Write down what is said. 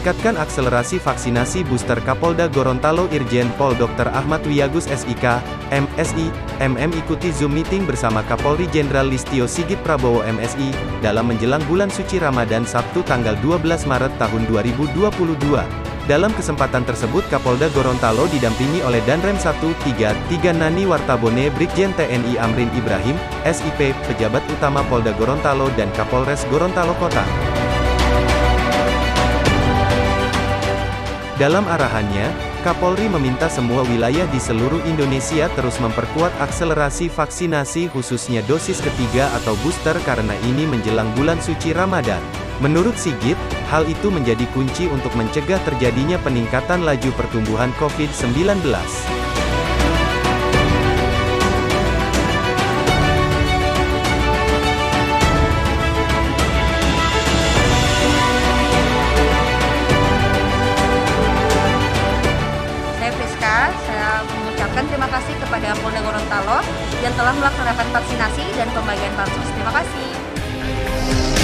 meningkatkan akselerasi vaksinasi booster. Kapolda Gorontalo Irjen Pol Dr. Ahmad Wiyagus SIK, MSI, ikuti Zoom meeting bersama Kapolri Jenderal Listio Sigit Prabowo MSI, dalam menjelang bulan suci Ramadan Sabtu tanggal 12 Maret tahun 2022. Dalam kesempatan tersebut Kapolda Gorontalo didampingi oleh Danrem 133 Nani Wartabone Brigjen TNI Amrin Ibrahim, SIP, pejabat utama Polda Gorontalo dan Kapolres Gorontalo Kota. Dalam arahannya, Kapolri meminta semua wilayah di seluruh Indonesia terus memperkuat akselerasi vaksinasi khususnya dosis ketiga atau booster karena ini menjelang bulan suci Ramadan. Menurut Sigit, hal itu menjadi kunci untuk mencegah terjadinya peningkatan laju pertumbuhan COVID-19. Saya mengucapkan terima kasih kepada Polda Gorontalo yang telah melaksanakan vaksinasi dan pembagian bansos. Terima kasih.